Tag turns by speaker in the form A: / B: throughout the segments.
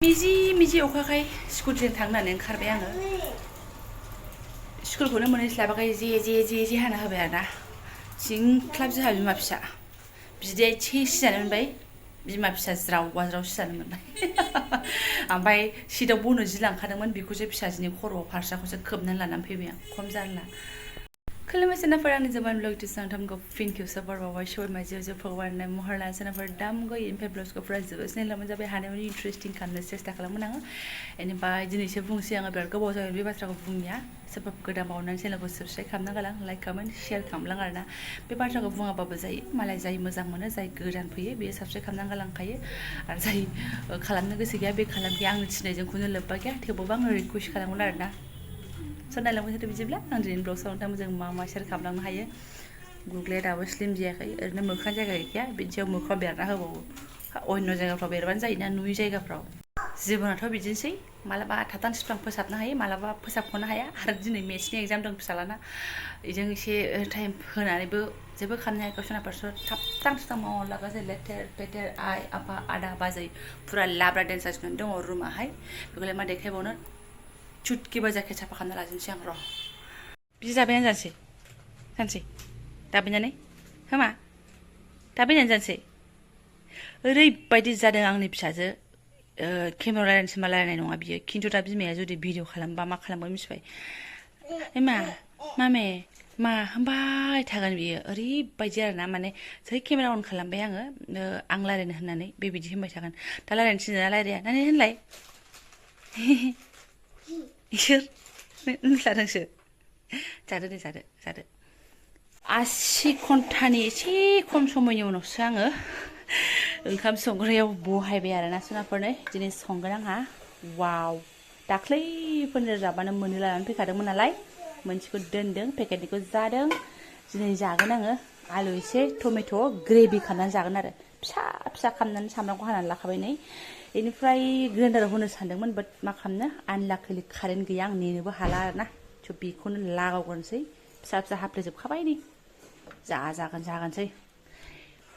A: मिजि अखाखाय स्कुटिजों थांनानै ओंखारबाय आङो स्कुलखौनो मोनहैस्लाबाखै जे हाना होबाय आरोना सिंख्लाब जोंहा बिमा फिसा बिदाया एसे सिजानो मोनबाय बिमा फिसा ज्रावबा ज्राव सिजानो मोनबाय ओमफ्राय सिटआव बनो जि लांखादोंमोन बेखौसो फिसाजोनि खर'आव फारसाखौसो खोबनानै लानानै फैबाय आं खम जारला खुलुमबाय सोरनाफोर आंनि Jobanivlog सांथामखौ फिन खेबसे बरबावबाय शोरमाय जो फगवान महरला सोरनाफोर दामगो इनफाय ब्लग्सखौफोरा जोबोद सिनायलामोन जाबाय हानायमानि इन्टारेस्टिं खालामनो सेस्था खालामोन आङो बेनिफ्राय दिनैसो बुंसै आङो बिराद गोबाव जाबाय बे बाथ्राखौ बुंनिया सोरबा गोदान बावनानै चेनेलखौ साबस्क्राइब खालामना गालां लाइक कमेन्ट शेयार खालामलां आरोना बे बाथ्राखौ बुङाबाबो जायो मालाय जाय मोजां मोनो जाय गोदान फैयो बेयो साबस्क्राइब खालामना गालांखायो आरो जाय खालामनो गोसो गैया बे खालामखै आंनि थिनायजों खुनु लोब्बा गैया थेवबाबो आङो रिकुवेस्ट खालामगोन आरोना नायलांबाय थादो बिदिब्ला आं दिनै ब्लगसाव नोंथांमोनजों मा शेयार खालामलांनो हायो गुग्लाया दाबो स्लिम जायाखै ओरैनो मोखां जायगा गैखाया बिनि सायाव मोखां बेरना होबावो अन्य जायगाफ्राव बेरबानो जायोना नुयि जायगाफ्राव जिबनाथ' बिदिनोसै मालाबा थाबथान सिफ्लां फोसाबनो हायो मालाबा फोसाबख'नो हाया आरो दिनै मेथ्सनि एग्जाम दं फिसालाना बेजों एसे टाइम होनानैबो जेबो खालामनो हायाखै सनाफोरसो थाबथां सिफ्लां मावलागासे लेथेर पेथेर आइ आफा आदा बाजै फुरा लाब्रा डेन्स जाजोबनानै दङ रुमाहाय बेखौलाय मा देखायबावनो चुटकि बाजाखे साफा खालामना लाजोबनोसै आं र' बिदि जाबायानो जानोसै दाबायनानै होमा दाबायनानै जानोसै ओरैबायदि जादों आंनि फिसाजो केमेरा रायलायनोसै मा रायलायनाय नङा बियो खिन्थु दा बिमाया जुदि भिडिअ खालामबा मा खालामगोन मिथिबाय मामे मा होनबाय थागोन बियो ओरैबायदि आरोना माने जै केमेरा अन खालामबाय आङो आं रायलायनो होननानै बेबायदि होनबाय थागोन दा रायलायनो थिनोना रायलाया नानै होनलाय इसोर नोंस्लादोंसो जादो दे जादो 80 घन्टानि एसे खम समनि उनावसो आङो ओंखाम संग्रायाव बहायबाय आरोना सोनाफोरनै दिनै संगोन आंहा वाव दाख्लैफोरनो जाबानो मोनो लानानै फैखादोंमोन नालाय मोनसेखौ दोनदों पेकेटनिखौ जादों दिनै जागोन आङो आलु एसे टमेट' ग्रेभि खालामनानै जागोन आरो फिसा फिसा खालामनानै सामब्रामखौ हानानै लाखाबाय नै बेनिफ्राय ग्राइन्डाराव होनो सानदोंमोन बाट मा खालामनो आनलाखिलि कारेन्ट गैया आं नेनोबो हाला आरोना स' बेखौनो लागावग्रोनोसै फिसा फिसा हाफ्लेजोबखाबाय नै जागोनसै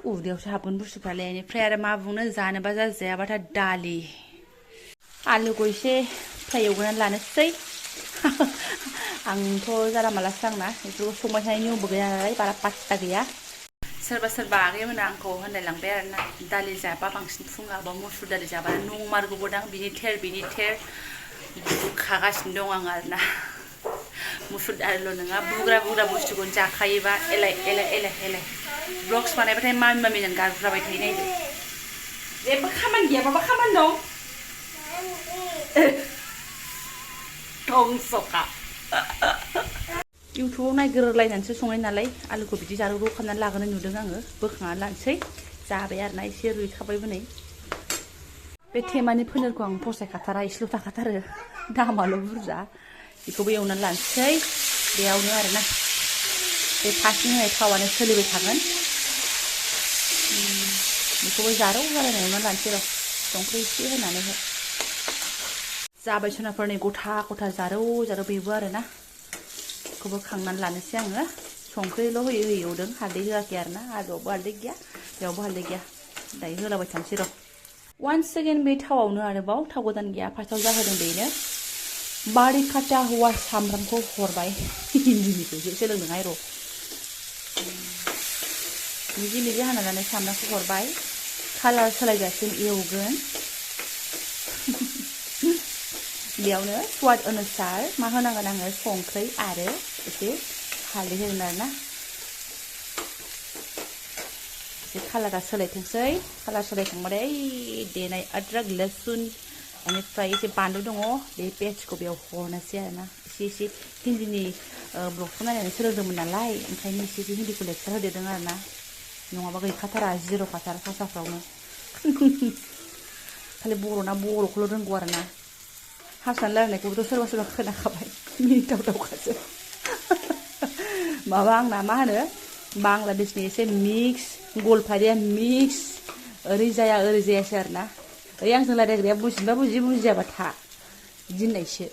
A: उदैयावसो हाबगोन बुस्थुफ्रालाय बेनिफ्राय आरो मा बुंनो जानोबा जायाबाथाय दालि आलुखौ एसे फ्राय एवग्रोनानै लानोसै आंथ' जाला मालासो आंना बेफोरखौ संबाय थानाय नियमबो गैया नालाय बारा पात्ता गैया सोरबा आगैमोना आंखौ होनलायलांबाय आरोना दालि जाबा बांसिन फुङाबा मुसुर दालि जाबा नंमारगौबोदां बिनि थेर बुखागासिनो दं आं आरोना मुसुर दालिल' नङा बुग्रा बुस्थुखौनो जाखायोबा एलाय ब्लग्स बानायबाथाय मामिजों गारज्राबाय थायो नायदो जेबो खामानि गैयाबाबा खामानि दं धंसखा इउटुबाव नायग्रोलायनानैसो संनाय नालाय आलुखौ बिदि जारौ खालामनानै लाग्रोनाय नुदों आङो बोखांनानै लानोसै जाबाय आरोना एसे रुइखाबायबो नै बे थेमानि पनिरखौ आं फसायखाथारा एसेल' थाखाथारो दामाल' बुरजा बेखौबो एवनानै लानोसै बेयावनो आरोना बे फार्स्टनि होनाय थावानो सोलिबाय थागोन बेखौबो जारौ जालायनाय एवनानै लानोसै र' संख्रि एसे होनानैहाय जाबाय सोनाफोरनि गथा जारौ बेबो आरोना बेखौबो खांनानै लानोसै आङो संख्रिल' होयै एवदों हालदै होआखै आरोना आलुआवबो हालदै गैया बेयावबो हालदै गैया दायो होलाबाय थानोसै र' वान्स सेकेन्ड बे थावआवनो आरोबाव थाव गोदान गैया फार्स्टआव जाहोदों बेनो बारि खाटा हौवा सामब्रामखौ हरबाय हिन्दीनिखौसो सोलोंदोंहाय र' मिजि हाना लानाय सामब्रामखौ हरबाय कालार सोलायजासिम एवगोन बेयावनो स्वाद अनुसार मा होनांगोन आङो संख्रि आरो एसे हालदै होगोन आरोना एसे कालारा सोलायथोंसै कालार सोलायखांबाथाय देनाय अद्रक लसुन बेनिफ्राय एसे बानलु दङ बे पेस्टखौ बेयाव हरनोसै आरोना एसे हिन्दीनि ब्लगखौ नायनानै सोलोंदोंमोन नालाय ओंखायनो एसे हिन्दीखौ लेक्सार होदेरदों आरोना नङाबा गैखाथारा जिर' खाथार भाषाफ्रावनो खालि बर'खौल' रोंगौ आरोना हारसानि रायलायनायखौबोथ' सोरबा खोनाखाबाय मिनिथावखासो माबा आंना मा होनो बांलादेशनि एसे मिक्स गलपारिया मिक्स ओरै जायासै आरोना ओइ आंजों रायलायग्राया बुजिबा बुजि बुजियाबा था बिदि होननायसो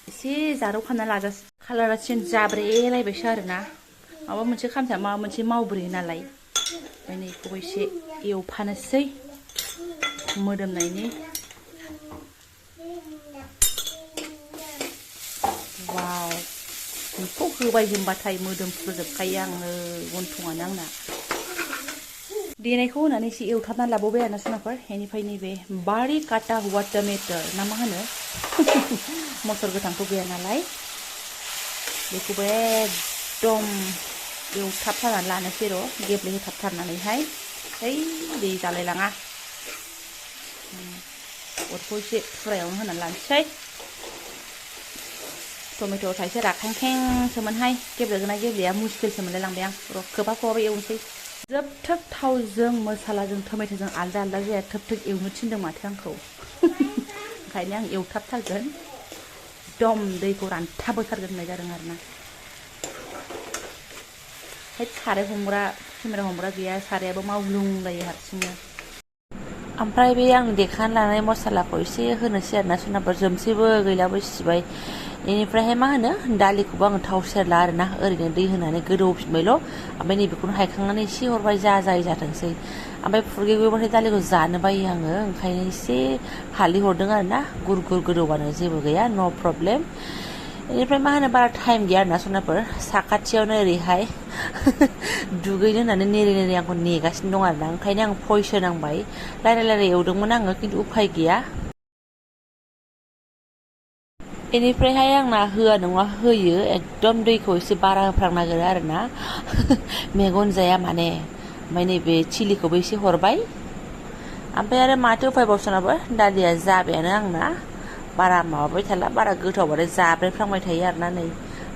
A: एसे जारौ खालामना लाजासै कालारा चेन्ज जाब्रेलायबायसो आरोना माबा मोनसे खामसा माबा मोनसे मावब्रेयो नालाय ओमफ्राय नै बेखौबो एसे एवफानोसै मोदोमनायनि वाव बेखौ होबाय होनबाथाय मोदोमफ्रुजोबखायो आङो गन्थंआनो आंना देनायखौ होनानै एसे एवथाबनानै लाबावबाय आरोना सुनाफोर बेनिफ्राय नैबे बारि काटा हुआ टमेटर ना मा होनो मटर गोथांथ' गैया नालाय बेखौबो एकदम एवथाबथारनानै लानोसै र' गेब्लेहोथाबथारनानैहाय है दै जालायलाङा अरखौ एसे फुरायावनो होनानै लानोसै टमेट' थाइसे राखांखेंसोमोनहाय गेब्लेगोना गेब्लेया मुस्किलसो मोनलायलांबाय आं र' खोबहाब एवनोसै जोबथोब थावजों मसालाजों टमेट'जों आलदा आलदा जाया थोब थोब एवनो थिनदों माथो आंखौ ओंखायनो आं एवथाबथारगोन एकदम दैखौ रानथाबहोथारगोन होननाय जादों आरोना साराय हमग्रा केमेरा हमग्रा गैया सारायाबो मावग्लुंलायो हारसिंनो ओमफ्राय बे आं देखानानै लानाय मसालाखौ एसे होनोसै आरोना सुनाफोर जोमसैबो गैलाबो सिबाय बेनिफ्रायहाय मा होनो दालिखौबो आङो थाव सेरला आरोना ओरैनो दै होनानै गोदौफिनबायल' ओमफ्राय नैबेखौनो हायखांनानै एसे हरबाय जाय जाथोंसै ओमफ्राय फुरगेगेबाथाय दालिखौ जानो बायो आङो ओंखायनो एसे हालदै हरदों आरोना गुर गुर गोदौबानो जेबो गैया न' प्रब्लेम बेनिफ्राय मा होनो बारा टाइम गैया आरोना सुनाफोर साखाथियावनो ओरैहाय दुगैनो होननानै नेरे आंखौ नेगासिनो दं आरोना ओंखायनो आं भइस होनांबाय रायलाय एवदोंमोन आङो खिन्थु उफाय गैया बेनिफ्रायहाय आंना होआ नङा होयो एकदम दैखौ एसे बारा होफ्रां नागिरो आरोना मेगन जाया माने ओमफ्राय नैबे चिलिखौबो एसे हरबाय ओमफ्राय आरो माथो उफायबावसोनाबो दालिया जाबायानो आंना बारा माबाबाय थाला बारा गोथावबाथाय जाब्रेफ्लांबाय थायो आरोना नै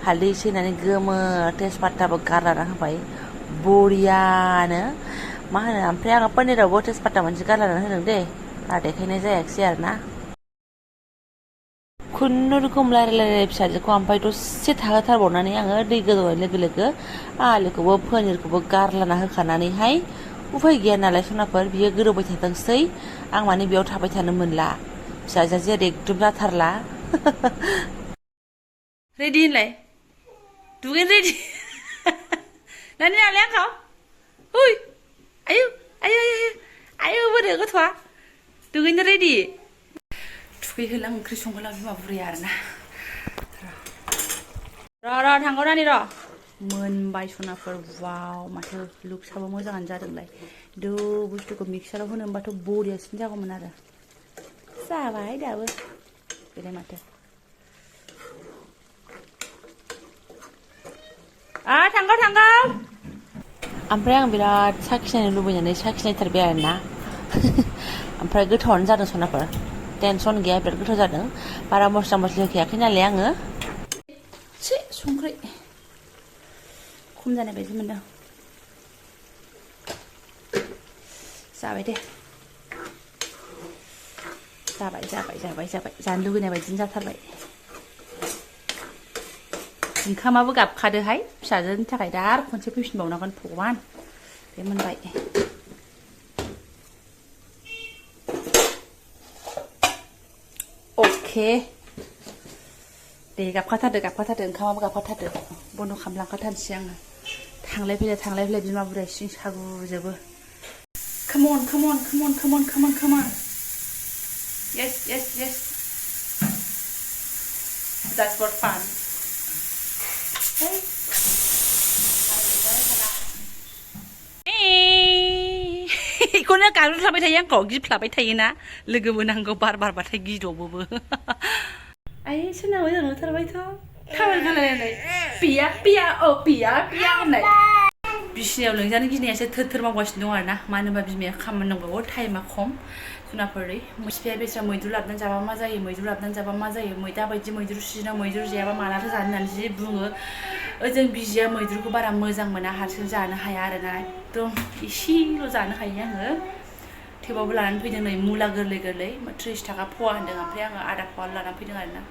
A: हालदै एसे होनानै गोमो तेजपाताबो गारलाना होबाय बरियानो मा होनो ओमफ्राय आङो पनिरावबो तेजपाता मोनसे गारलाना होदों दे बारा देखायनाय जायाखिसै आरोना खुनुरुखुम रायलाय फिसाजोखौ ओमफ्राय दसे थाहोथारबावनानै आङो दै गोदौनाय लोगो लोगो आलुखौबो पनिरखौबो गारलाना होखानानैहाय उफाय गैया नालाय सनाफोर बियो गोदौबाय थाथोंसै आं माने बेयाव थाबाय थानो मोनला फिसाजोआ जेरै एकदम जाथारला रेडि होनलाय दुगैनो रेडि नानि नालाय आंखौ हुइ आयु आयु आयु आयु बोरो गथ'आ दुगैनो रेडि थुखैहोलां ओंख्रि संहोलां बिमा बुरैया आरोना र' थांगौ नानि र' मोनबाय सनाफोर वाव माथो लुक्सआबो मोजाङानो जादोंलाय दो बुस्थुखौ मिक्साराव होनो होनबाथ' बरियासिन जागौमोन आरो जाबाय दाबो बेलाय माथो थांगौ ओमफ्राय आं बिराद साखिनायनो लुबैनानै साखिनायथारबाय आरोना ओमफ्राय गोथावानो जादों सनाफोर टेनसन गैया बिराद गोथाव जादों बारा मस्ला मस्लि होखायाखै नालाय आङो एसे संख्रि खम जानाय बायदि मोनदों जाबाय दे जाबाय जानो लुगैनाय बायदिनो जाथारबाय ओंखामाबो गाबखादोहाय फिसाजोनि थाखाय दा आरो खनसे फैफिनबावनांगोन भगबान बे मोनबाय अके दे गाबखाथारदो ओंखामाबो गाबखाथारदो बन्द' खालामलांखाथारनोसै आङो थांलाय फैलाय बिमा बुरैया सिं सागुजोबो come on yes that's for fun बेखौनो गाग्लोबफ्लाबाय थायो आंखौ गिफ्लाबाय थायोना लोगोबो नांगौ बार बारबाथाय गिदबोबो आइ सोरना मोजां नुथारबायथ' थाबाय गालायनाय पिया होननाय बिसिनायाव लोंजानो गिनायासो थोर मावगासिनो दं आरोना मानो होनबा बिमाया खामानि दंबावो टाइमा खम जुनाफोरै बिफाया बेस्रा मैद्रु लाबोनानै जाबा मा जायो दाबायदि मैद्रु सिजोनाव मैद्रु जायाबा मालाथो जानो होननानै जि बुङो ओजों बिजिया मैद्रुखौ बारा मोजां मोना हारसिं जानो हाया आरोना एकदम एसेल' जानो हायो आङो थेवबाबो लानानै फैदों नै मुला गोरलै 30 थाखा फवा होनदों ओमफ्राय आङो आधा फवा लानानै फैदों आरोना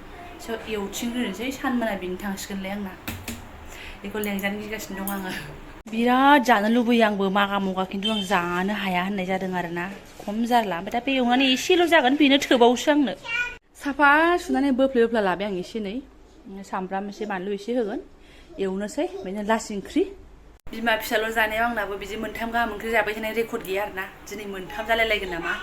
A: स' एवथिंग्रोनोसै सान मोनाबिलिनि थांसिगोनलाय आंना बेखौ लेंजानो गिगासिनो दं आङो बिराद जानो लुबैयो आंबो मागा मगा खिन्थु आं जानो हाया होननाय जादों आरोना खम जारला ओमफ्राय दा बे एवनानै एसेल' जागोन बेनो थोबावोसो आंनो साफा सुनानै बोफ्ले लाबाय आं एसे नै सामब्राम एसे बानलु एसे होगोन एवनोसै बेनो लास ओंख्रि बिमा फिसाल' जानायाव आंनाबो बिदि मोनथाम गाहाम ओंख्रि जाबाय थानाय रेकर्ड गैया आरोना दिनै मोनथाम जालायलायगोन नामा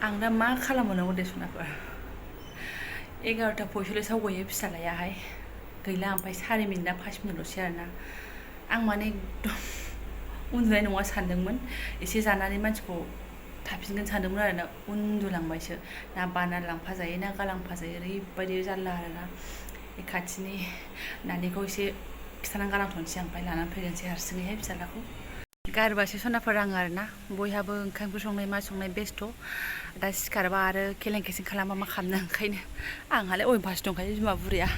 A: आं दा मा खालामबावनांगौ दे सनाफोर 11टा 45 गयो फिसालायाहाय गैला ओमफ्राय 4 मिनिट ना 5 मिनिटल'सै आरोना आं माने एकदम उन्दुनाय नङा सानदोंमोन एसे जानानै मानसिखौ थाफिनगोन सानदोंमोन आरोना उन्दुलांबायसो ना बाना लांफाजायो ना गालांफाजायो ओरैबायदि जारला आरोना बे खाथिनि नानिखौ एसे खिथानानै गालांथ'नोसै आं ओमफ्राय लानानै फैगोनसै हारसिङैहाय फिसालाखौ गारबासो सनाफोर आङो आरोना बयहाबो ओंखाम ओंख्रि संनाय मा संनाय बेस्थ' दा सिखारबा आरो खेलें खेसें खालामबा मा खालामनो ओंखायनो आंहालाय अयभास दंखायो बिमा बुरैया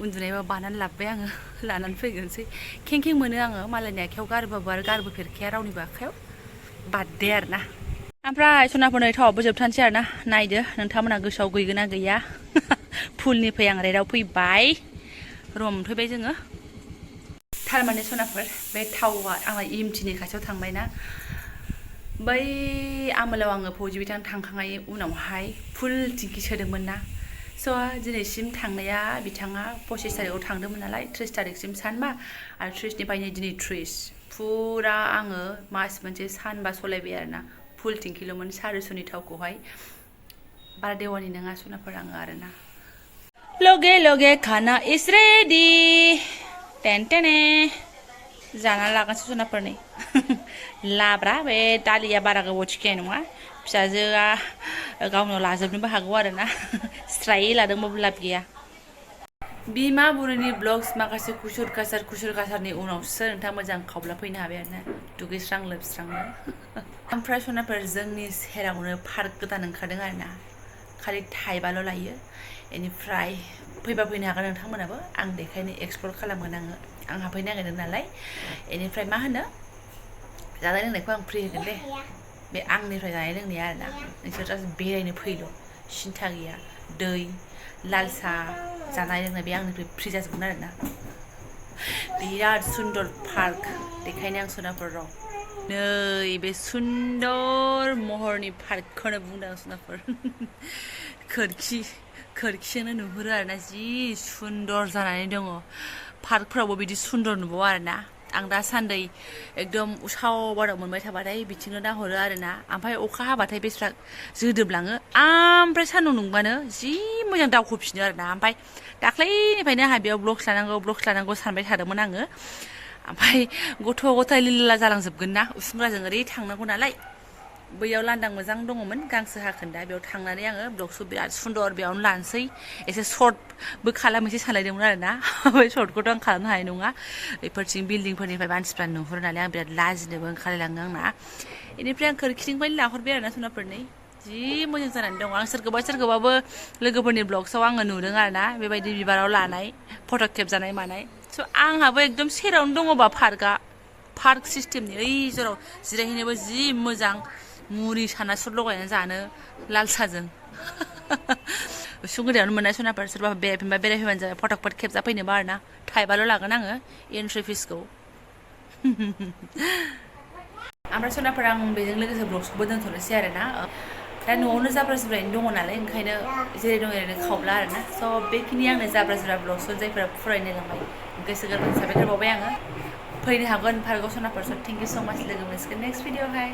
A: उन्दुनायबा बानानै लाबोबाय आङो लानानै फैगोनसै खें खें मोनो आङो मालायनि आखायाव गारबाबो आरो गारबोफेरखाया रावनिबो आखायाव बाददे आरोना ओमफ्राय सनाफोर नै थावाबो जोबथारनोसै आरोना नायदो नोंथांमोनहा गोसोआव गैगोन ना गैया फुलनिफ्राय आं रेडआव फैबाय रुमाव मोनफैबाय जोङो थारमाने सनाफोर बे थावा आंना इमटिनि खाथियाव थांबायना बै आमोलाव आङो फौजि बिथां थांखांनायनि उनावहाय फुल टिंकि सोदोंमोन ना स' दिनैसिम थांनाया बिथाङा 25 तारिखआव थांदोंमोन नालाय 30 तारिखसिम सानबा आरो 30निफ्रायनो दिनै 30 फुरा आङो मास मोनसे सानबा सलायबाय आरोना फुल टिंकिल'मोन 400नि थावखौहाय बारा देवानि नङा सनाफोर आङो आरोना लगे लगे खाना इज रेडि टेन टेने जाना लागोनसै सनाफोर नै लाब्रा बे दालिया बारा गोबाव थिखानाय नङा फिसाजोआ गावनाव लाजोबनोबो हागौ आरोना स्रायै लादोंबाबो लाब गैया बिमा बुरैनि ब्लग्स माखासे कुसुर कासारनि उनावसो नोंथाङा मोजां खावब्ला फैनो हाबाय आरोना दुगैस्रां लोबस्रांनो ओमफ्राय सनाफोर जोंनि सेरावनो पार्क गोदान ओंखारदों आरोना खालि थाइबाल' लायो बेनिफ्राय फैबा फैनो हागोन नोंथांमोनाबो आं देखायनो एक्सप्लर खालामगोन आङो आं हाबफैनो नागिरदों नालाय बेनिफ्राय मा होनो जानाय लोंनायखौ आं फ्रि होगोन दे बे आंनिफ्राय जानाय लोंनाया आरोना नोंसोर जास्ट बेरायनो फैल' सिन्था गैया दै लाल साहा जानाय लोंनाय बे आंनिफ्राय फ्रि जाजोबगोन आरोना बिराद सुन्दर पार्क देखायनो आं सनाफोर र' नै बे सुन्दर महरनि पार्कखौनो बुंदों आं सनाफोर खोरखिजोंनो नुहुरो आरोना जि सुन्दर जानानै दङ पार्कफ्रावबो बिदि सुन्दर नुबावा आरोना आं दासान्दै एकदम उसाव बादाव मोनबाय थाबाथाय बिथिंनो नाहरो आरोना ओमफ्राय अखा हाबाथाय बेस्रा जोदोबलाङो ओमफ्राय सान्दुं दुंबानो जि मोजां दावखोफिनो आरोना ओमफ्राय दाख्लैनिफ्रायनो आंहा बेयाव ब्लग्स लानांगौ सानबाय थादोंमोन आङो ओमफ्राय गथ' गथाय लिला जालांजोबगोन ना उसुंग्राजों ओरै थांनांगौ नालाय बैयाव लांदां मोजां दङमोन गांसो हाखोन्दा बेयाव थांनानै आङो ब्लग्सखौ बिराद सुन्दर बेयावनो लानोसै एसे सर्टबो खालामनोसै सानलायदोंमोन आरोना ओमफ्राय सर्टखौथ' आं खालामनो हानाय नङा बेफोरथिं बिल्डिंफोरनिफ्राय मानसिफ्रा नुहुरो नालाय आं बिराद लाजिनोबो ओंखारलायलाङो आंना बेनिफ्राय आं खोरखिनिफ्रायनो लाहरबाय आरोना सनाफोरनि जि मोजां जानानै दङ आं सोरखौबाबो लोगोफोरनि ब्लग्सआव आङो नुदों आरोना बेबायदि बिबाराव लानाय फट' खेबजानाय मानाय स' आंहाबो एकदम सेरावनो दङबा पार्क सिस्टेमनि ओइ जराव जिरायहैनोबो जि मोजां मुरि सानासुर लगायनानै जानो लाल साहजों उसुं गोदायावनो मोननाय सनाफोर सोरबा बेरायफैबानो जाबाय फटकफोर खेबजाफैनोबा आरोना थाइबाल' लागोन आङो एन्ट्रि फिसखौ ओमफ्राय सनाफोर आं बेजों लोगोसे ब्लग्सखौबो दोनथ'नोसै आरोना दा न'आवनो जाब्रा जुब्रायैनो दङ नालाय ओंखायनो जेरै दं ओरैनो खावब्ला आरोना स' बेखिनि आंनो जाब्रा जुब्रा ब्लग्सखौ जायफोरा फरायनो लांबाय गोसो गोरबोनि साबायखर बावबाय आङो फैनो हागोन पार्कआव सनाफोर स' थेंक इउ स' माच लोगो मोनसिगोन नेक्स्ट भिडिअ'हाय